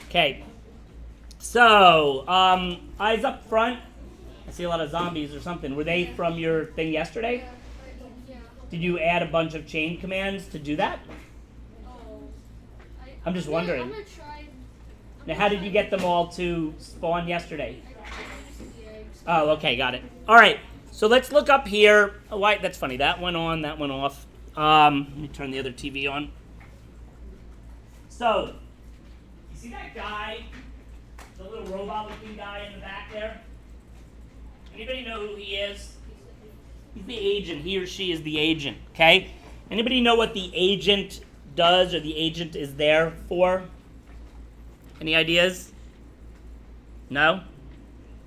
Okay. So, eyes up front. I see a lot of zombies or something. Were they from your thing yesterday? Did you add a bunch of chain commands to do that? I'm just wondering. I'm gonna try. Now, how did you get them all to spawn yesterday? Oh, okay, got it. All right, so let's look up here. Oh, wait, that's funny. That went on, that went off. Let me turn the other TV on. So, you see that guy, the little robot-looking guy in the back there? Anybody know who he is? He's the agent. He or she is the agent, okay? Anybody know what the agent does or the agent is there for? Any ideas? No?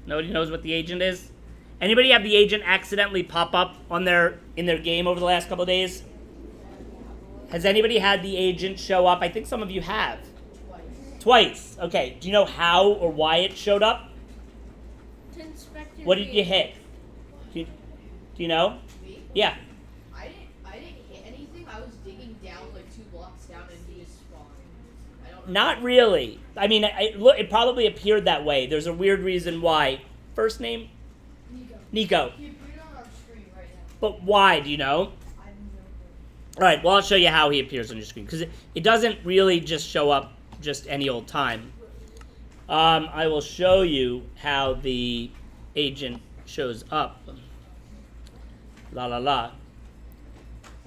Nobody knows what the agent is? Anybody have the agent accidentally pop up on in their game over the last couple of days? Has anybody had the agent show up? I think some of you have. Twice. Okay. Do you know how or why it showed up? What did you hit? Do you know? Me? Yeah. I didn't hit anything. I was digging down like 2 blocks down and he just spawned. I don't know. Not really. I mean, it probably appeared that way. There's a weird reason why. First name? Nico. He appeared on our screen right now. But why? Do you know? I have no clue. All right. Well, I'll show you how he appears on your screen because it doesn't really just show up just any old time. I will show you how the agent shows up. La la la.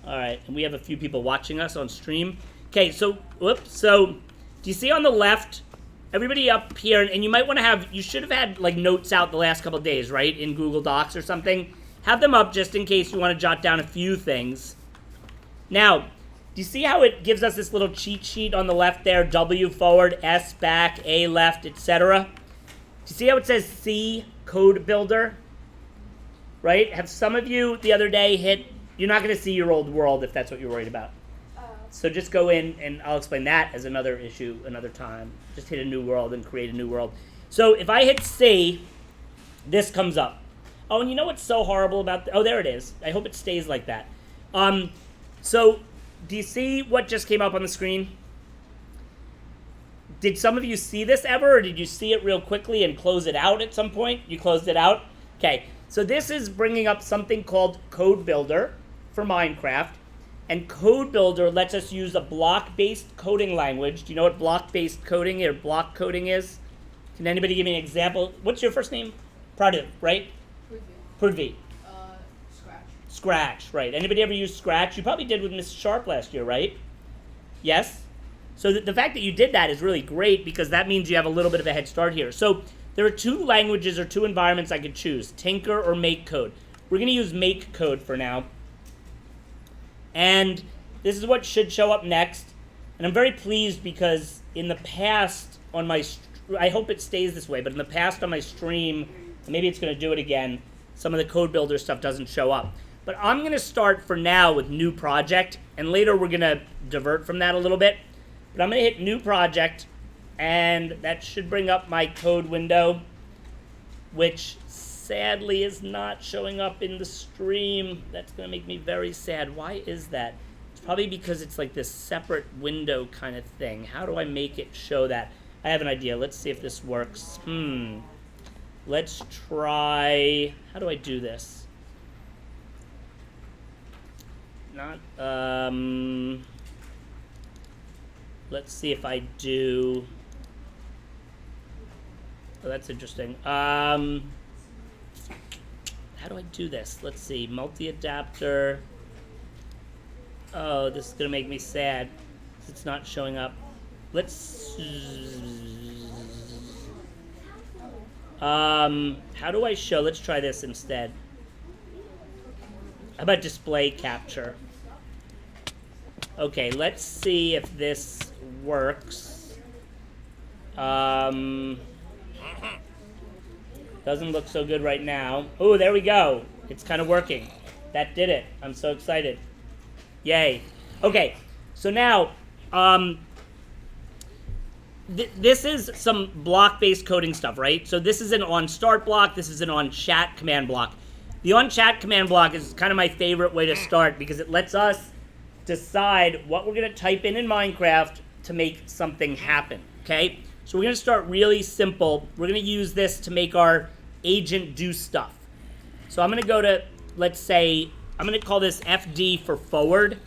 All right, and we have a few people watching us on stream. Okay, so whoops. So do you see on the left, everybody up here, and you might want to have, you should have had like notes out the last couple of days, right, in Google Docs or something. Have them up just in case you want to jot down a few things. Now, do you see how it gives us this little cheat sheet on the left there? W forward, S back, A left, etc. Do you see how it says C Codebuilder? Right? Have some of you the other day hit, you're not going to see your old world if that's what you're worried about. So just go in, and I'll explain that as another issue another time. Just hit a new world and create a new world. So if I hit C, this comes up. Oh, and you know what's so horrible about, oh, there it is. I hope it stays like that. So do you see what just came up on the screen? Did some of you see this ever, or did you see it real quickly and close it out at some point? You closed it out? Okay, so this is bringing up something called Codebuilder for Minecraft. And Codebuilder lets us use a block-based coding language. Do you know what block-based coding or block coding is? Can anybody give me an example? What's your first name? Pradu, right? Prudvi. Scratch. Scratch, right. Anybody ever use Scratch? You probably did with Miss Sharp last year, right? Yes? So the fact that you did that is really great because that means you have a little bit of a head start here. So there are 2 languages or 2 environments I could choose, Tinker or MakeCode. We're going to use MakeCode for now. And this is what should show up next. And I'm very pleased because in the past on my, I hope it stays this way, but in the past on my stream, maybe it's going to do it again, some of the Codebuilder stuff doesn't show up. But I'm going to start for now with new project, and later we're going to divert from that a little bit. But I'm going to hit new project, and that should bring up my code window, which sadly is not showing up in the stream. That's going to make me very sad. Why is that? It's probably because it's like this separate window kind of thing. How do I make it show that? I have an idea. Let's see if this works. Let's try, how do I do this? Not, let's see if I do, oh, that's interesting. How do I do this? Let's see, multi-adapter. Oh, this is gonna make me sad. It's not showing up. Let's, how do I show, let's try this instead. How about display capture? Okay, let's see if this works. Doesn't look so good right now. Oh, there we go. It's kind of working. That did it. I'm so excited. Yay. Okay, so now, this is some block-based coding stuff, right? So this is an on-start block. This is an on-chat command block. The on-chat command block is kind of my favorite way to start because it lets us decide what we're going to type in Minecraft to make something happen, okay? So we're going to start really simple. We're going to use this to make our agent do stuff. So I'm going to go to, let's say, I'm going to call this FD for forward.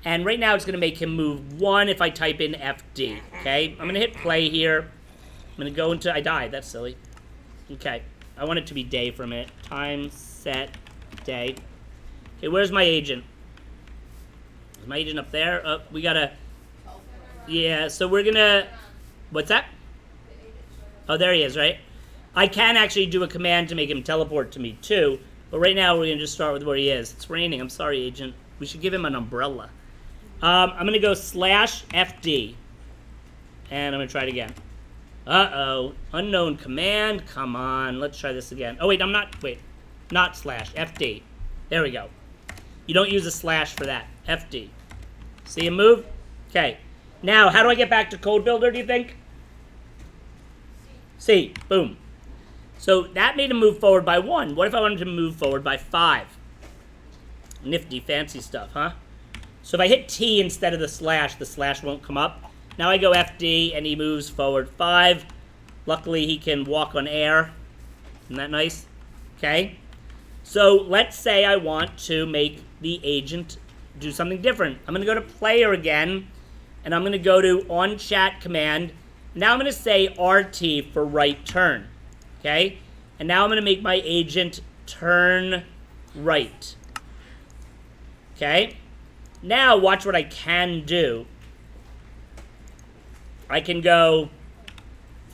And right now it's going to make him move 1 if I type in FD. Okay, I'm going to hit play here. I'm going to go into, I died, that's silly. Okay, I want it to be day for a minute. Time, set, day. Okay, where's my agent? Is my agent up there? Oh, we got to, yeah, so we're going to, what's that? Oh, there he is, right? I can actually do a command to make him teleport to me too, but right now we're going to just start with where he is. It's raining. I'm sorry, agent. We should give him an umbrella. I'm going to go /FD, and I'm going to try it again. Uh-oh. Unknown command. Come on. Let's try this again. Oh, wait, not slash. FD. There we go. You don't use a slash for that. FD. See him move? Okay. Now, how do I get back to Codebuilder, do you think? C. Boom. So that made him move forward by 1. What if I wanted to move forward by 5? Nifty, fancy stuff, huh? So if I hit T instead of the slash won't come up. Now I go FD, and he moves forward 5. Luckily, he can walk on air. Isn't that nice? Okay. So let's say I want to make the agent do something different. I'm going to go to player again, and I'm going to go to onChat command. Now I'm going to say RT for right turn. Okay? And now I'm going to make my agent turn right. Okay? Now watch what I can do. I can go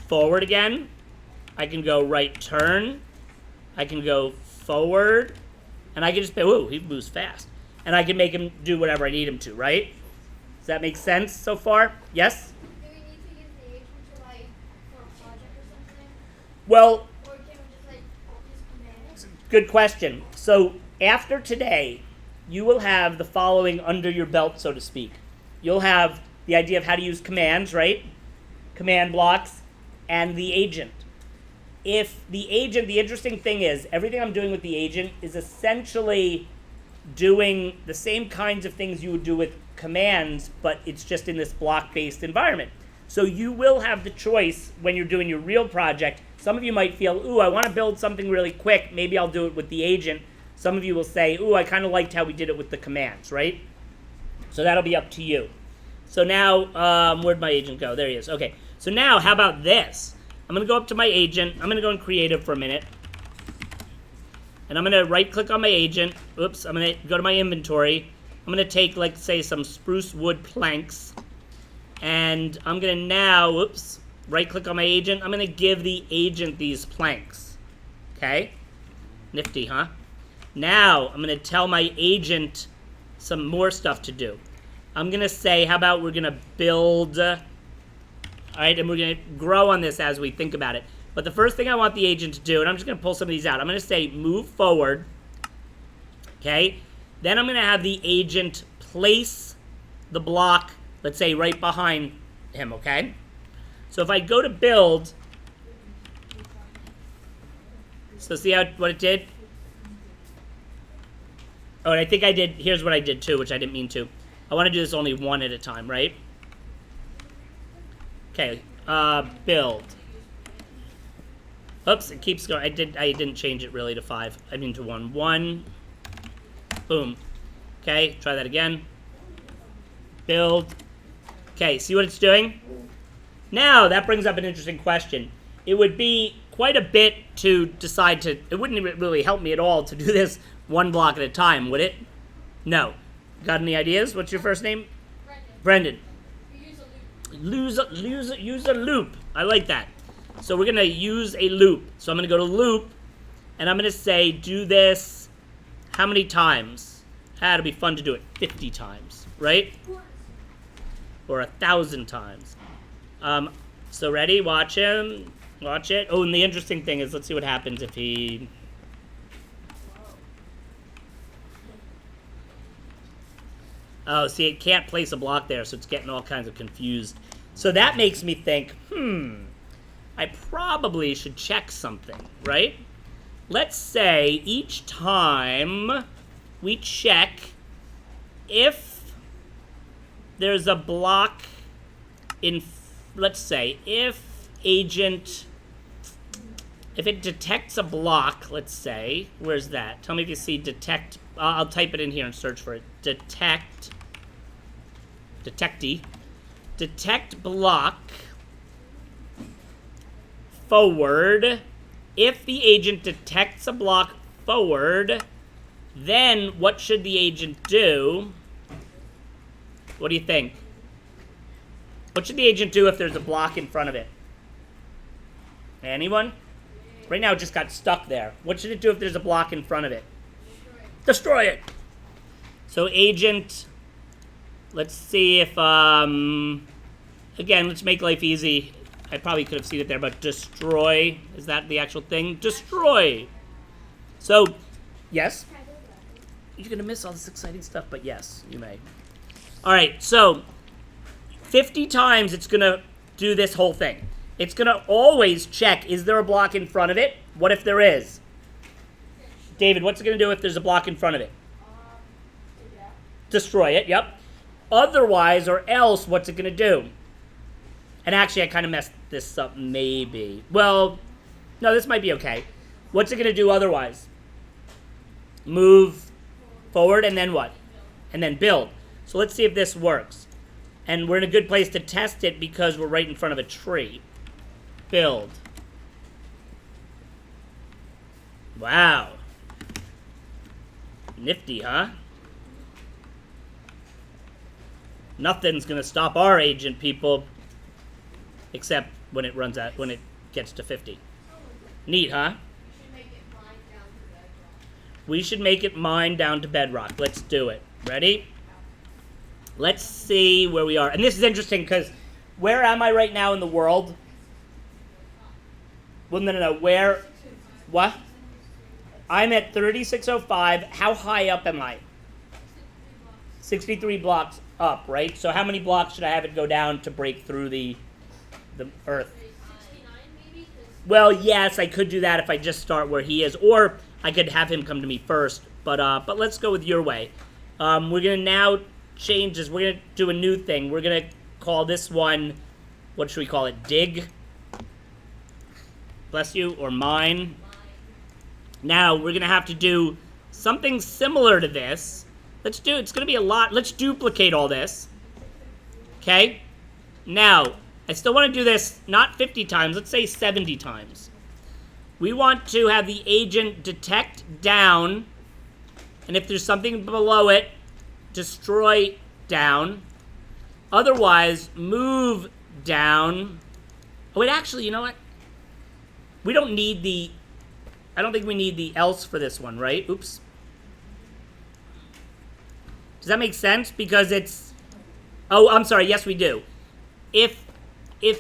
forward again. I can go right turn. I can go forward. And I can just, ooh, he moves fast. And I can make him do whatever I need him to, right? Does that make sense so far? Yes? Do we need to use the agent to, like, for a project or something? Well, Or can we just, like, use commands? good question. So after today, you will have the following under your belt, so to speak. You'll have the idea of how to use commands, right? Command blocks, and the agent. If the agent, the interesting thing is, everything I'm doing with the agent is essentially doing the same kinds of things you would do with commands, but it's just in this block-based environment. So you will have the choice when you're doing your real project. Some of you might feel, ooh, I want to build something really quick. Maybe I'll do it with the agent. Some of you will say, ooh, I kind of liked how we did it with the commands, right? So that'll be up to you. So now, where'd my agent go? There he is. Okay, so now how about this? I'm going to go up to my agent. I'm going to go in creative for a minute. And I'm going to right-click on my agent. Oops, I'm going to go to my inventory. I'm going to take, like, say, some spruce wood planks. And I'm going to now, oops, right-click on my agent. I'm going to give the agent these planks. Okay? Nifty, huh? Now, I'm going to tell my agent some more stuff to do. I'm going to say, how about we're going to build, all right, and we're going to grow on this as we think about it. But the first thing I want the agent to do, and I'm just going to pull some of these out. I'm going to say move forward, okay? Then I'm going to have the agent place the block, let's say, right behind him, okay? So if I go to build, so see what it did? Oh, and I think I did, here's what I did too, which I didn't mean to. I want to do this only one at a time, right? Okay, build. Oops, it keeps going. I didn't change it really to 5. I mean to 1. 1. Boom. Okay, try that again. Build. Okay, see what it's doing? Now, that brings up an interesting question. It would be quite a bit to decide to, it wouldn't really help me at all to do this one block at a time, would it? No. Got any ideas? What's your first name? Brendan. Use a loop. I like that. So we're going to use a loop. So I'm going to go to loop, and I'm going to say do this how many times? It'll be fun to do it 50 times, right? Or 1,000 times. So ready? Watch him. Watch it. Oh, and the interesting thing is, let's see what happens if he... Oh, see, it can't place a block there, so it's getting all kinds of confused. So that makes me think, I probably should check something, right? Let's say each time we check if there's a block in, let's say, if agent, if it detects a block, let's say, where's that? Tell me if you see detect, I'll type it in here and search for it. Detect block forward. If the agent detects a block forward, then what should the agent do? What do you think? What should the agent do if there's a block in front of it? Anyone? Right now it just got stuck there. What should it do if there's a block in front of it? Destroy it. So agent, let's see if, again, let's make life easy. I probably could have seen it there, but destroy, is that the actual thing? Destroy. So, yes. You're going to miss all this exciting stuff, but yes, you may. All right, so 50 times it's going to do this whole thing. It's going to always check, is there a block in front of it? What if there is? David, what's it going to do if there's a block in front of it? Destroy it, yep. Otherwise, or else, what's it going to do? And actually, I kind of messed this up, maybe. Well, no, this might be okay. What's it going to do otherwise? Move forward, and then what? And then build. So let's see if this works. And we're in a good place to test it because we're right in front of a tree. Build. Wow. Nifty, huh? Nothing's gonna stop our agent, people. Except when it runs out, when it gets to 50. Neat, huh? We should make it mine down to bedrock. Let's do it. Ready? Let's see where we are. And this is interesting because where am I right now in the world? Well, no. Where? What? I'm at 3605. How high up am I? 63 blocks up, right? So how many blocks should I have it go down to break through the earth? 69 maybe? Well, yes, I could do that if I just start where he is. Or I could have him come to me first. But let's go with your way. We're going to now change this. We're going to do a new thing. We're going to call this one, what should we call it? Dig. Bless you. Or mine. Now, we're going to have to do something similar to this. It's going to be a lot. Let's duplicate all this. Okay? Now, I still want to do this not 50 times. Let's say 70 times. We want to have the agent detect down. And if there's something below it, destroy down. Otherwise, move down. Oh, wait, actually, you know what? We don't need the... I don't think we need the else for this one, right? Oops. Does that make sense? Because it's... Oh, I'm sorry. Yes, we do. If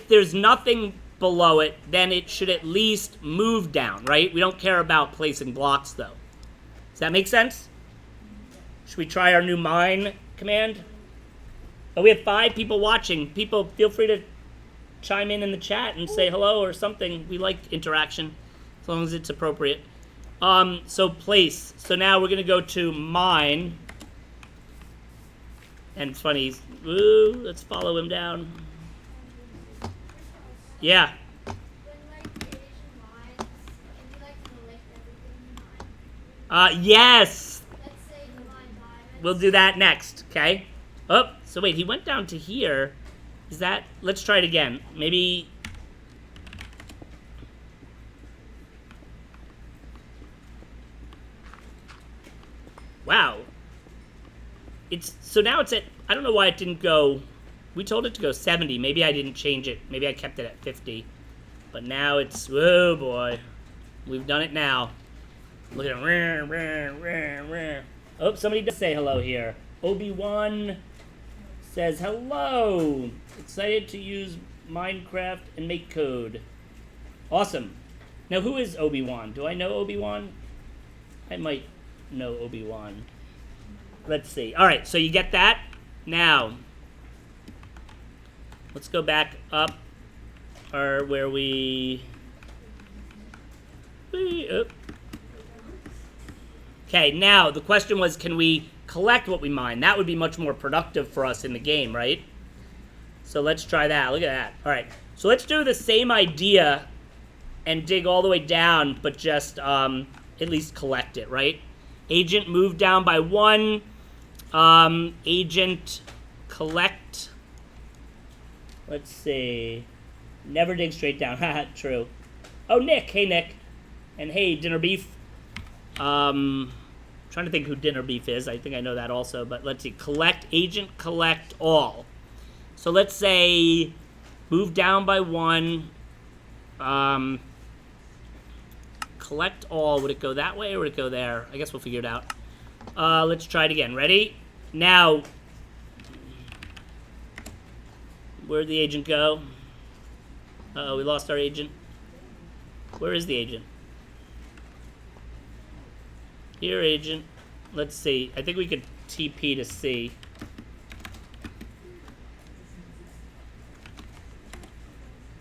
there's nothing below it, then it should at least move down, right? We don't care about placing blocks, though. Does that make sense? Should we try our new mine command? Oh, we have 5 people watching. People, feel free to chime in the chat and say hello or something. We like interaction, as long as it's appropriate. So place. So now we're going to go to mine. And it's funny. Ooh, let's follow him down. Yeah. When like Asian mines, can you like collect everything in mine? Yes. Let's say you mine diamonds. We'll do that next, okay? Oh, so wait, he went down to here. Is that... Let's try it again. Maybe... Wow. So now it's at... I don't know why it didn't go... We told it to go 70. Maybe I didn't change it. Maybe I kept it at 50. But now it's... Oh, boy. We've done it now. Look at it. Oh, somebody does say hello here. Obi-Wan says, hello. Excited to use Minecraft and make code. Awesome. Now, who is Obi-Wan? Do I know Obi-Wan? I might know Obi-Wan. Let's see. All right, so you get that? Now, let's go back up, or where we... Okay, now, the question was, can we collect what we mine? That would be much more productive for us in the game, right? So let's try that. Look at that. All right. So let's do the same idea and dig all the way down, but just at least collect it, right? Agent move down by 1. Agent collect. Let's see. Never dig straight down. Haha, true. Oh, Nick. Hey, Nick. And hey, Dinner Beef. Trying to think who Dinner Beef is. I think I know that also. But let's see. Collect, agent, collect all. So let's say move down by 1. Collect all. Would it go that way or would it go there? I guess we'll figure it out. Let's try it again. Ready? Now, where'd the agent go? Uh-oh, we lost our agent. Where is the agent? Here, agent. Let's see. I think we could TP to C.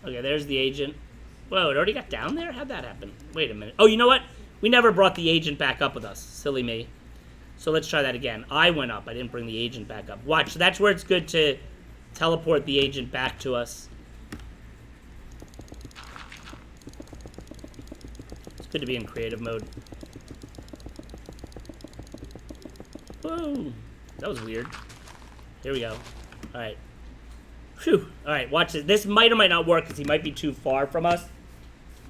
Okay, there's the agent. Whoa, it already got down there? How'd that happen? Wait a minute. Oh, you know what? We never brought the agent back up with us. Silly me. So let's try that again. I went up. I didn't bring the agent back up. Watch. So that's where it's good to teleport the agent back to us. It's good to be in creative mode. Whoa. That was weird. Here we go. All right. Phew. All right, watch this. This might or might not work because he might be too far from us.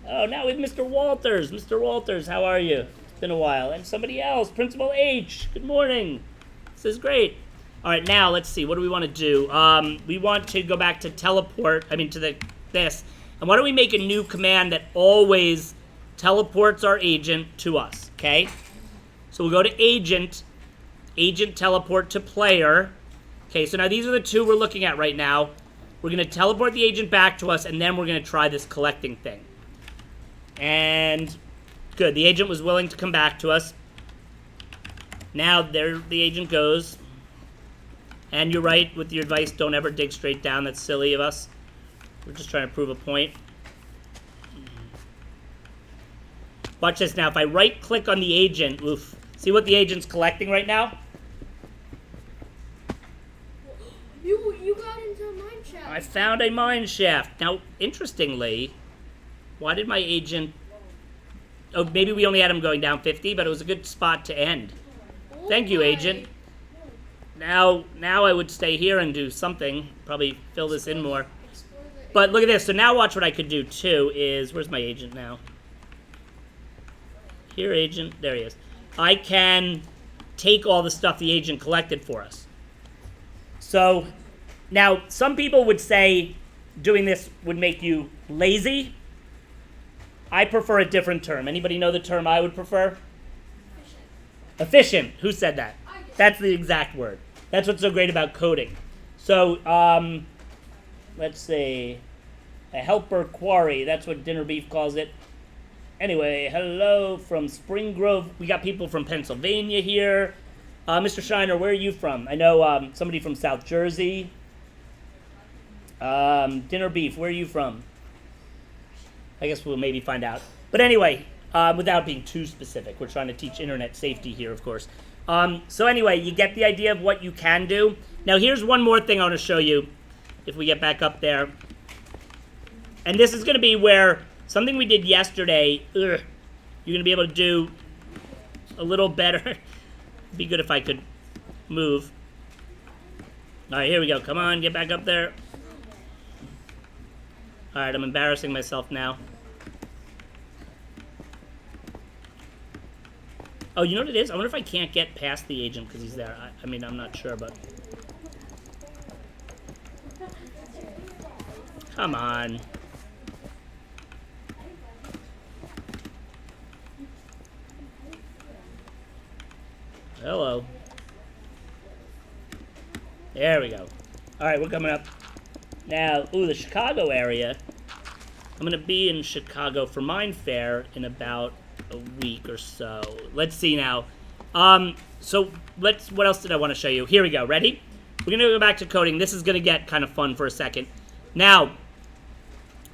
Oh, now we have Mr. Walters. Mr. Walters, how are you? It's been a while. And somebody else, Principal H. Good morning. This is great. All right, now let's see. What do we want to do? We want to go back to teleport. I mean, to this. And why don't we make a new command that always teleports our agent to us? Okay. So we'll go to agent. Agent teleport to player. Okay. So now these are the two we're looking at right now. We're going to teleport the agent back to us, and then we're going to try this collecting thing. And good. The agent was willing to come back to us. Now there the agent goes. And you're right with your advice. Don't ever dig straight down. That's silly of us. We're just trying to prove a point. Watch this now. If I right-click on the agent, oof. See what the agent's collecting right now? You got into a mine shaft. I found a mine shaft. Now, interestingly, why did my agent... Oh, maybe we only had him going down 50, but it was a good spot to end. Thank you, agent. Now I would stay here and do something. Probably fill this in more. But look at this. So now watch what I could do, too, is... Where's my agent now? Here, agent. There he is. I can take all the stuff the agent collected for us. So, now, some people would say doing this would make you lazy. I prefer a different term. Anybody know the term I would prefer? Efficient. Who said that? That's the exact word. That's what's so great about coding. So, let's see. A helper quarry. That's what Dinner Beef calls it. Anyway, hello from Spring Grove. We got people from Pennsylvania here. Mr. Shiner, where are you from? I know somebody from South Jersey. Dinner Beef, where are you from? I guess we'll maybe find out. But anyway, without being too specific, we're trying to teach internet safety here, of course. So anyway, you get the idea of what you can do. Now here's one more thing I want to show you, if we get back up there. And this is going to be where something we did yesterday, you're going to be able to do a little better. It'd be good if I could move. All right, here we go. Come on, get back up there. All right, I'm embarrassing myself now. Oh, you know what it is? I wonder if I can't get past the agent because he's there. I mean, I'm not sure, but... Come on. Hello. There we go. All right, we're coming up. Now, ooh, the Chicago area. I'm going to be in Chicago for Mine Fair in about a week or so. Let's see now. So, what else did I want to show you? Here we go. Ready? We're going to go back to coding. This is going to get kind of fun for a second. Now,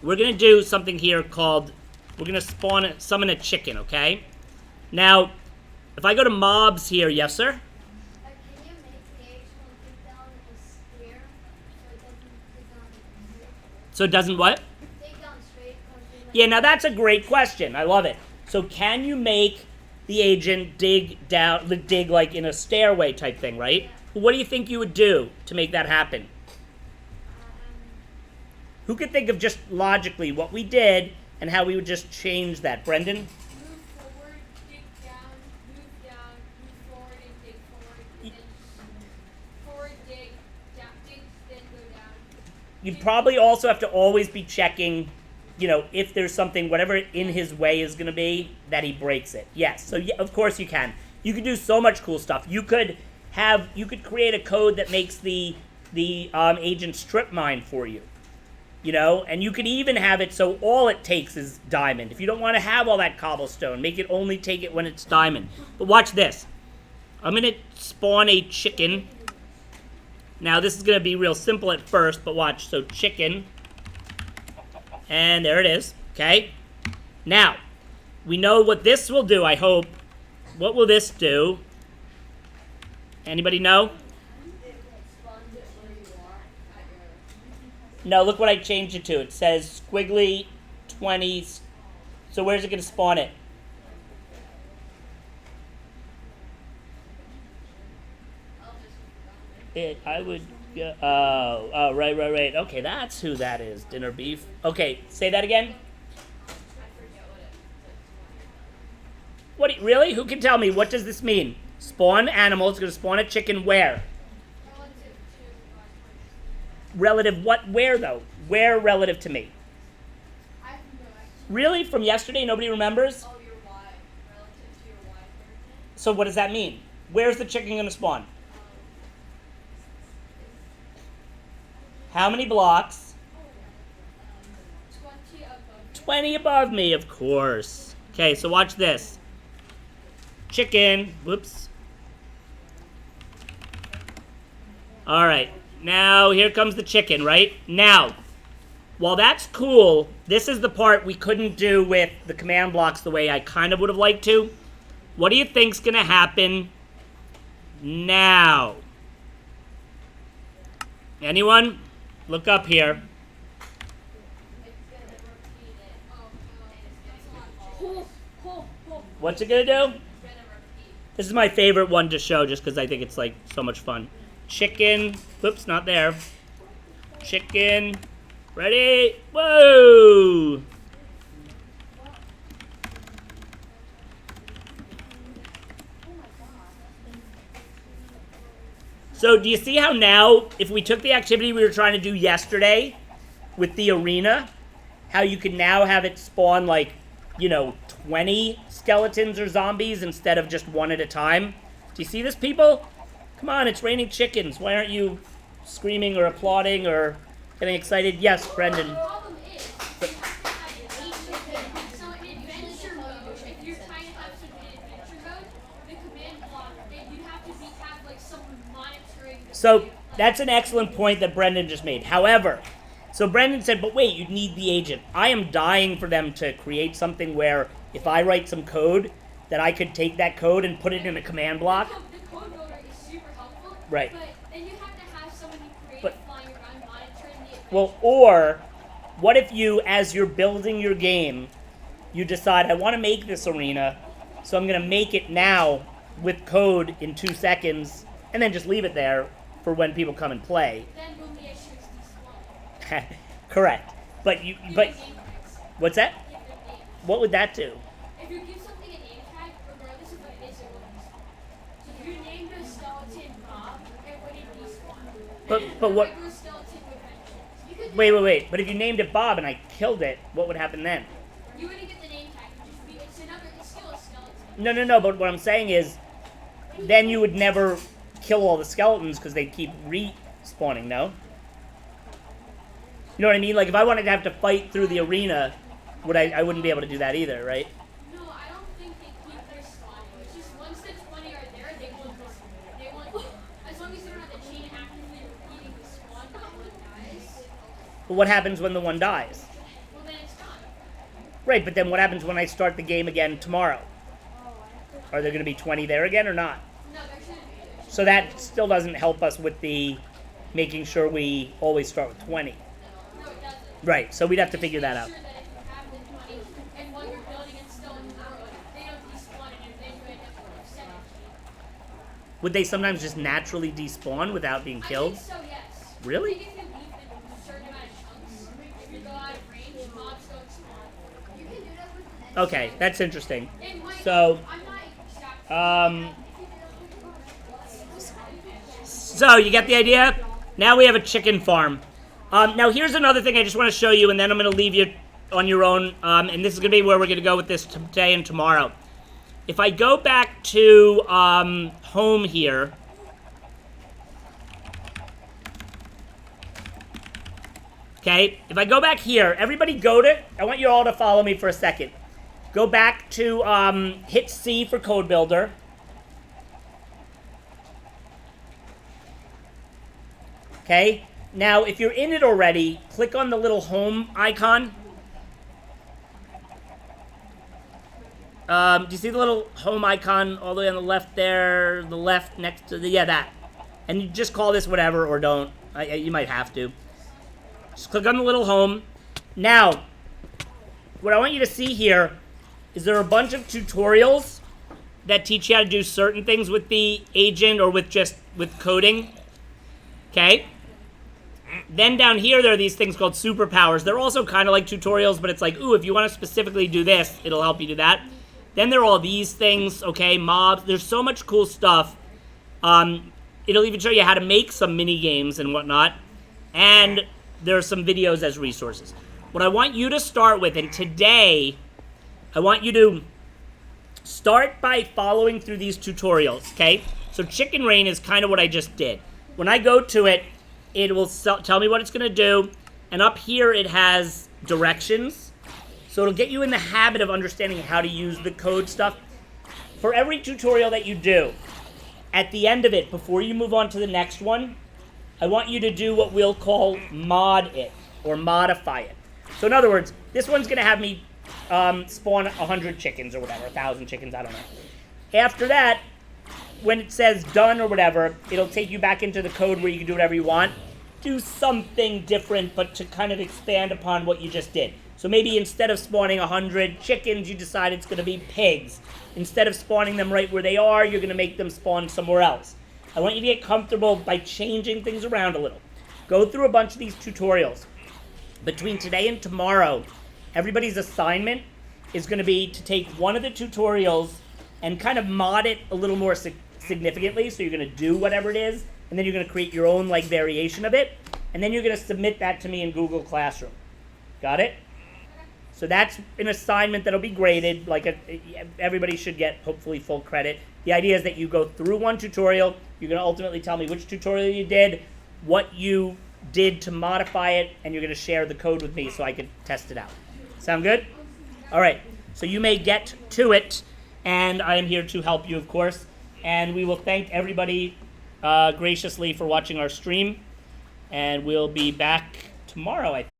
we're going to do something here called, we're going to summon a chicken, okay? Now, if I go to mobs here, yes, sir? Can you make the actual dig down a square so it doesn't dig down? So it doesn't what? Yeah, now that's a great question. I love it. So can you make the agent dig like in a stairway type thing, right? What do you think you would do to make that happen? Who could think of just logically what we did and how we would just change that? Brendan? Move forward, dig down, move forward and dig forward, and then forward, dig, down, dig, then go down. You'd probably also have to always be checking, if there's something, whatever in his way is going to be, that he breaks it. Yes, so yeah, of course you can. You could do so much cool stuff. You could create a code that makes the agent strip mine for you. And you could even have it so all it takes is diamond. If you don't want to have all that cobblestone, make it only take it when it's diamond. But watch this. I'm going to spawn a chicken. Now, this is going to be real simple at first, but watch. So, chicken. And there it is. Okay? Now, we know what this will do, I hope. What will this do? Anybody know? No, look what I changed it to. It says squiggly 20s. So where's it going to spawn it? I would go, oh, right. Okay, that's who that is. Dinner beef. Okay, say that again. Really? Who can tell me? What does this mean? Spawn animal. It's going to spawn a chicken where? Relative what? Where, though? Where relative to me? I have no idea. Really? From yesterday? Nobody remembers? Oh, your Y. Relative to your Y coordinate. So what does that mean? Where's the chicken going to spawn? How many blocks? 20 above. 20 above me, of course. Okay, so watch this. Chicken. Whoops. All right. Now, here comes the chicken, right? Now, while that's cool, this is the part we couldn't do with the command blocks the way I kind of would have liked to. What do you think's going to happen now? Anyone? Look up here. What's it going to do? This is my favorite one to show just because I think it's like so much fun. Chicken. Whoops, not there. Chicken. Ready? Whoa! So do you see how now, if we took the activity we were trying to do yesterday with the arena, how you can now have it spawn like, 20 skeletons or zombies instead of just one at a time? Do you see this, people? Come on, it's raining chickens. Why aren't you screaming or applauding or getting excited? Yes, Brendan. The problem is, you have to have an agent. So in adventure mode, if you're trying to have something in adventure mode, the command block, you have to have like someone monitoring. So that's an excellent point that Brendan just made. However, so Brendan said, but wait, you need the agent. I am dying for them to create something where if I write some code, that I could take that code and put it in a command block. The code builder is super helpful. Right. But then you have to have someone who creates flying around monitoring the adventure. Well, or what if you, as you're building your game, you decide, I want to make this arena, so I'm going to make it now with code in 2 seconds, and then just leave it there for when people come and play. Then when the issues despawn. Correct. But Give but them name tags. what's that? Give them names. What would that do? If you give something a name tag, regardless of what it is, it will despawn. So if you name the skeleton Bob, it wouldn't despawn. But what? Regular skeleton would eventually. You could Wait. But if you named it Bob and I killed it, what would happen then? You wouldn't get the name tag. It's still a skeleton. No. But what I'm saying is, then you would never kill all the skeletons because they keep respawning. No. You know what I mean? Like if I wanted to have to fight through the arena, I wouldn't be able to do that either, right? No, I don't think they keep respawning. It's just once the 20 are there, they won't respawn. They won't. As long as they're not the chain actively repeating the spawn, but one dies. But what happens when the one dies? Well, then it's gone. Right, but then what happens when I start the game again tomorrow? Are there going to be 20 there again or not? No, there shouldn't be. So that still doesn't help us with the making sure we always start with 20. No, it doesn't. Right, so we'd have to figure that out. Make sure that if you have the 20 would they sometimes just naturally despawn without being killed? I think so, yes. Really? I think if you leave them a certain amount of chunks, if you go out of range, mobs don't spawn. You can do that with the Okay, that's interesting. It might, So, I'm not exactly. So you get the idea? Now we have a chicken farm. Now here's another thing I just want to show you, and then I'm going to leave you on your own. And this is going to be where we're going to go with this today and tomorrow. If I go back to home here, okay, if I go back here, everybody go to, I want you all to follow me for a second. Go back to, hit C for Codebuilder. Okay, now if you're in it already, click on the little home icon. Do you see the little home icon all the way on the left there? The left next to the, yeah, that. And you just call this whatever or don't. You might have to. Just click on the little home. Now, what I want you to see here is there are a bunch of tutorials that teach you how to do certain things with the agent or with coding. Okay? Then down here, there are these things called superpowers. They're also kind of like tutorials, but it's like, ooh, if you want to specifically do this, it'll help you do that. Then there are all these things, okay, mobs. There's so much cool stuff. It'll even show you how to make some mini games and whatnot. And there are some videos as resources. What I want you to start with, and today, I want you to start by following through these tutorials, okay? So Chicken Rain is kind of what I just did. When I go to it, it will tell me what it's going to do. And up here, it has directions. So it'll get you in the habit of understanding how to use the code stuff. For every tutorial that you do, at the end of it, before you move on to the next one, I want you to do what we'll call mod it, or modify it. So in other words, this one's going to have me spawn 100 chickens or whatever, 1,000 chickens, I don't know. After that, when it says done or whatever, it'll take you back into the code where you can do whatever you want. Do something different, but to kind of expand upon what you just did. So maybe instead of spawning 100 chickens, you decide it's going to be pigs. Instead of spawning them right where they are, you're going to make them spawn somewhere else. I want you to get comfortable by changing things around a little. Go through a bunch of these tutorials. Between today and tomorrow, everybody's assignment is going to be to take one of the tutorials and kind of mod it a little more significantly. So you're going to do whatever it is, and then you're going to create your own like variation of it, and then you're going to submit that to me in Google Classroom. Got it? So that's an assignment that'll be graded. Everybody should get hopefully full credit. The idea is that you go through one tutorial. You're going to ultimately tell me which tutorial you did, what you did to modify it, and you're going to share the code with me so I can test it out. Sound good? All right. So you may get to it, and I am here to help you, of course. And we will thank everybody graciously for watching our stream. And we'll be back tomorrow, I think.